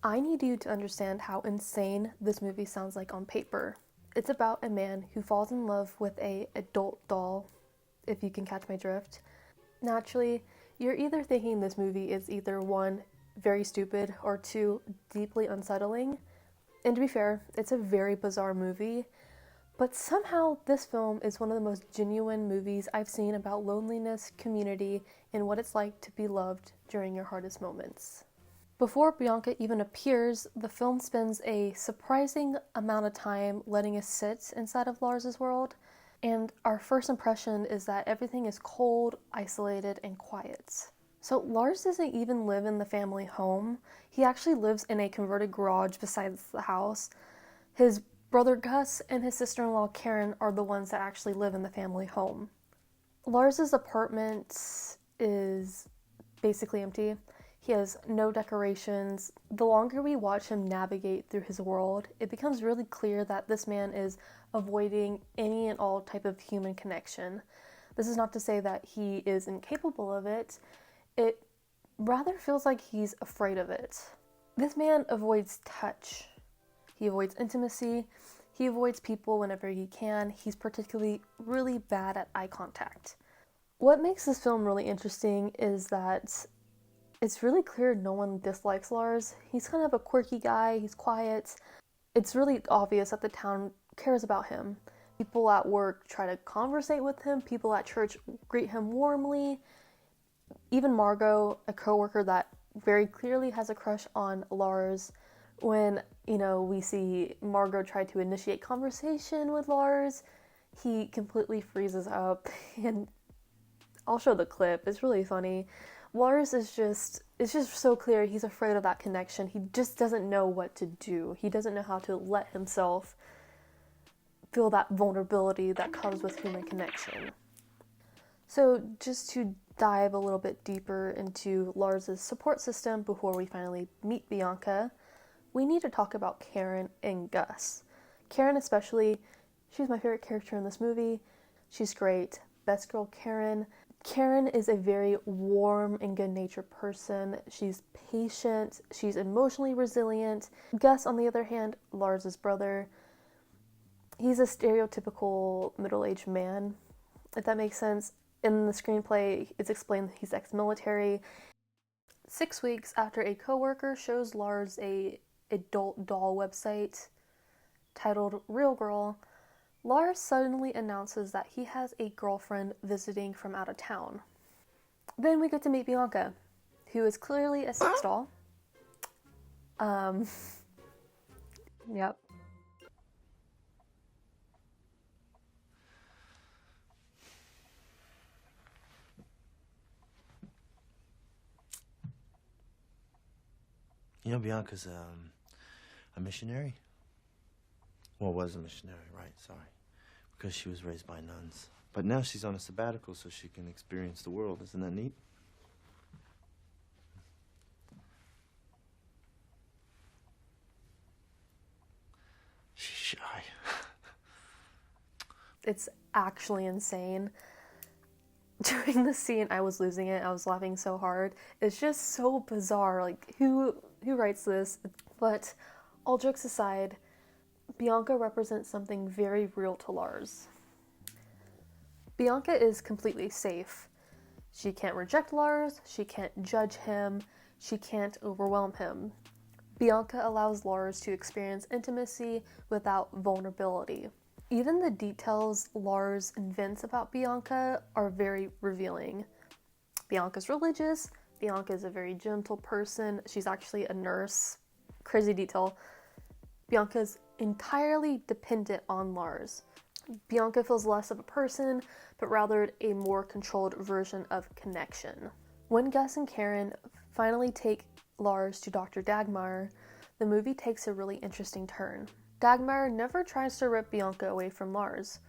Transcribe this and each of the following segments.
I need you to understand how insane this movie sounds like on paper. It's about a man who falls in love with an adult doll, if you can catch my drift. Naturally, you're either thinking this movie is either one, very stupid, or two, deeply unsettling. And to be fair, it's a very bizarre movie, but somehow this film is one of the most genuine movies I've seen about loneliness, community, and what it's like to be loved during your hardest moments. Before Bianca even appears, the film spends a surprising amount of time letting us sit inside of Lars's world, and our first impression is that everything is cold, isolated, and quiet. So Lars doesn't even live in the family home. He actually lives in a converted garage besides the house. His brother Gus and his sister-in-law Karen are the ones that actually live in the family home. Lars's apartment is basically empty. He has no decorations. The longer we watch him navigate through his world, it becomes really clear that this man is avoiding any and all type of human connection. This is not to say that he is incapable of it. It rather feels like he's afraid of it. This man avoids touch. He avoids intimacy. He avoids people whenever he can. He's particularly really bad at eye contact. What makes this film really interesting is that it's really clear no one dislikes Lars. He's kind of a quirky guy, he's quiet. It's really obvious that the town cares about him. People at work try to conversate with him, people at church greet him warmly. Even Margot, a coworker that very clearly has a crush on Lars, when, we see Margot try to initiate conversation with Lars, he completely freezes up, and I'll show the clip, it's really funny. Lars it's just so clear he's afraid of that connection. He just doesn't know what to do. He doesn't know how to let himself feel that vulnerability that comes with human connection. So just to dive a little bit deeper into Lars's support system before we finally meet Bianca, we need to talk about Karen and Gus. Karen especially, she's my favorite character in this movie. She's great. Best girl Karen. Karen is a very warm and good-natured person. She's patient. She's emotionally resilient. Gus, on the other hand, Lars's brother, he's a stereotypical middle-aged man, if that makes sense. In the screenplay, it's explained that he's ex-military. 6 weeks after a coworker shows Lars a adult doll website titled Real Girl, Lars suddenly announces that he has a girlfriend visiting from out of town. Then we get to meet Bianca, who is clearly a sex doll. Yep. Bianca's a missionary. Well, was a missionary, right, sorry. Because she was raised by nuns. But now she's on a sabbatical so she can experience the world. Isn't that neat? She's shy. It's actually insane. During the scene, I was losing it. I was laughing so hard. It's just so bizarre. Like, who writes this? But all jokes aside, Bianca represents something very real to Lars. Bianca is completely safe. She can't reject Lars, she can't judge him, she can't overwhelm him. Bianca allows Lars to experience intimacy without vulnerability. Even the details Lars invents about Bianca are very revealing. Bianca's religious, Bianca's a very gentle person, she's actually a nurse. Crazy detail. Bianca's entirely dependent on Lars. Bianca feels less of a person, but rather a more controlled version of connection. When Gus and Karen finally take Lars to Dr. Dagmar, the movie takes a really interesting turn. Dagmar never tries to rip Bianca away from Lars.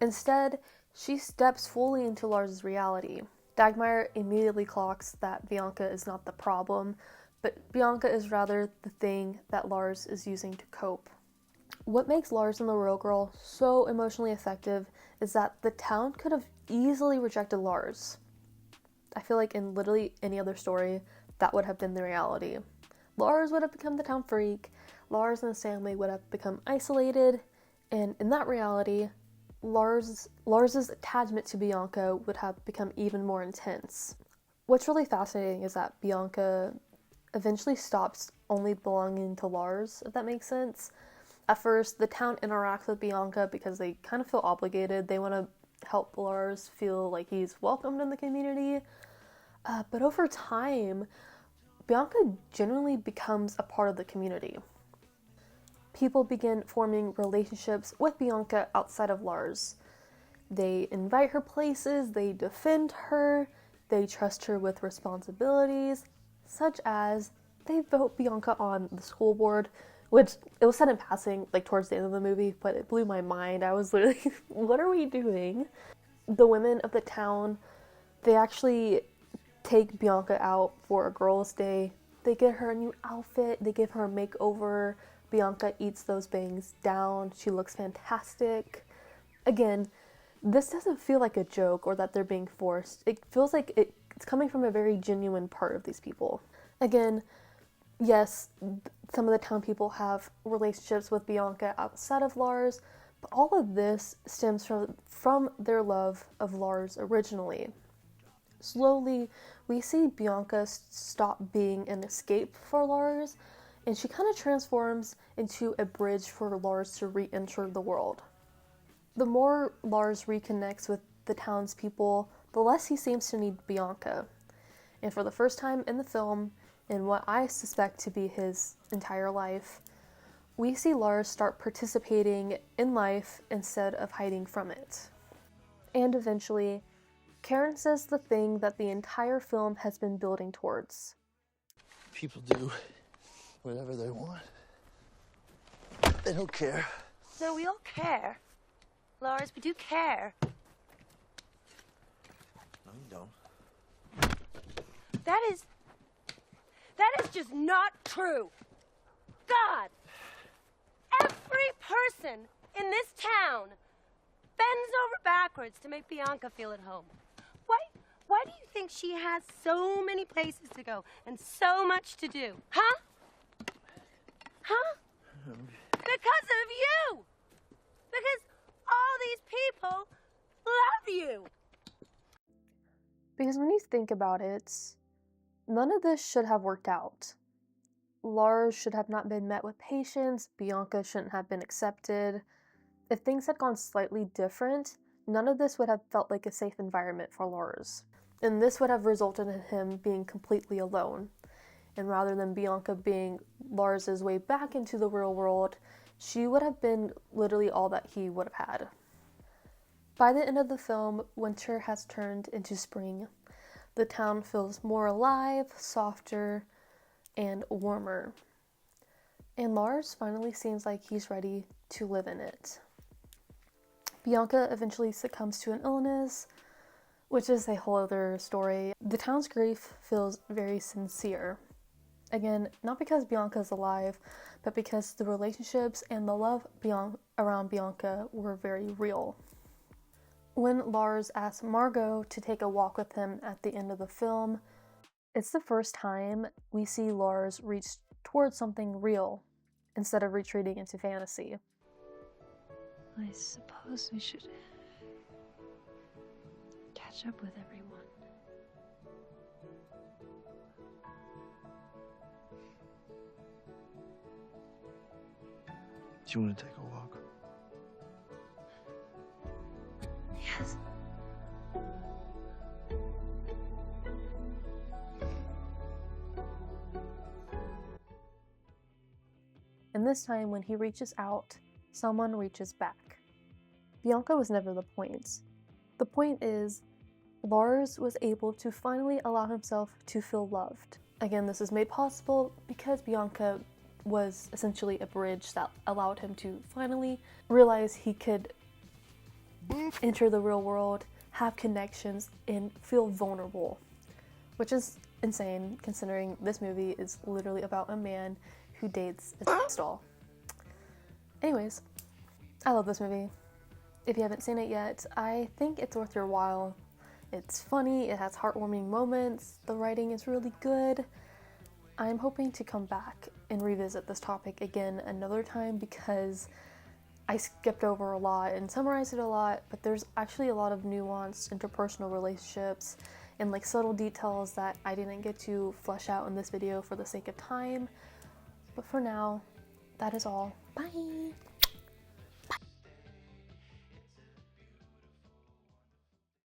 Instead, she steps fully into Lars' reality. Dagmar immediately clocks that Bianca is not the problem, but Bianca is rather the thing that Lars is using to cope. What makes Lars and the Real Girl so emotionally effective is that the town could have easily rejected Lars. I feel like in literally any other story, that would have been the reality. Lars would have become the town freak, Lars and his family would have become isolated, and in that reality, Lars's attachment to Bianca would have become even more intense. What's really fascinating is that Bianca eventually stops only belonging to Lars, if that makes sense. At first, the town interacts with Bianca because they kind of feel obligated. They want to help Lars feel like he's welcomed in the community. But over time, Bianca genuinely becomes a part of the community. People begin forming relationships with Bianca outside of Lars. They invite her places, they defend her, they trust her with responsibilities, such as they vote Bianca on the school board, which it was said in passing, like towards the end of the movie, but it blew my mind. I was literally, what are we doing? The women of the town, they actually take Bianca out for a girls' day. They get her a new outfit, they give her a makeover. Bianca eats those bangs down. She looks fantastic. Again, this doesn't feel like a joke or that they're being forced. It feels like it's coming from a very genuine part of these people. Again, yes, some of the town people have relationships with Bianca outside of Lars, but all of this stems from their love of Lars originally. Slowly, we see Bianca stop being an escape for Lars, and she kind of transforms into a bridge for Lars to re-enter the world. The more Lars reconnects with the townspeople, the less he seems to need Bianca. And for the first time in the film, in what I suspect to be his entire life, we see Lars start participating in life instead of hiding from it. And eventually, Karen says the thing that the entire film has been building towards. People do whatever they want. They don't care. No, we all care. Lars, we do care. No, you don't. That is just not true. God, every person in this town bends over backwards to make Bianca feel at home. Why do you think she has so many places to go and so much to do? Huh? Huh? Because of you! Because all these people love you! Because when you think about it, none of this should have worked out. Lars should have not been met with patience, Bianca shouldn't have been accepted. If things had gone slightly different, none of this would have felt like a safe environment for Lars. And this would have resulted in him being completely alone. And rather than Bianca being Lars's way back into the real world, she would have been literally all that he would have had. By the end of the film, winter has turned into spring. The town feels more alive, softer, and warmer. And Lars finally seems like he's ready to live in it. Bianca eventually succumbs to an illness, which is a whole other story. The town's grief feels very sincere. Again, not because Bianca's alive, but because the relationships and the love around Bianca were very real. When Lars asks Margot to take a walk with him at the end of the film, it's the first time we see Lars reach towards something real instead of retreating into fantasy. I suppose we should catch up with everyone. Do you want to take a walk? Yes. And this time, when he reaches out, someone reaches back. Bianca was never the point. The point is, Lars was able to finally allow himself to feel loved. Again, this is made possible because Bianca was essentially a bridge that allowed him to finally realize he could enter the real world, have connections, and feel vulnerable. Which is insane, considering this movie is literally about a man who dates a sex doll. Anyways, I love this movie. If you haven't seen it yet, I think it's worth your while. It's funny, it has heartwarming moments, the writing is really good, I'm hoping to come back and revisit this topic again another time because I skipped over a lot and summarized it a lot, but there's actually a lot of nuanced interpersonal relationships and like subtle details that I didn't get to flesh out in this video for the sake of time. But for now, that is all. Bye!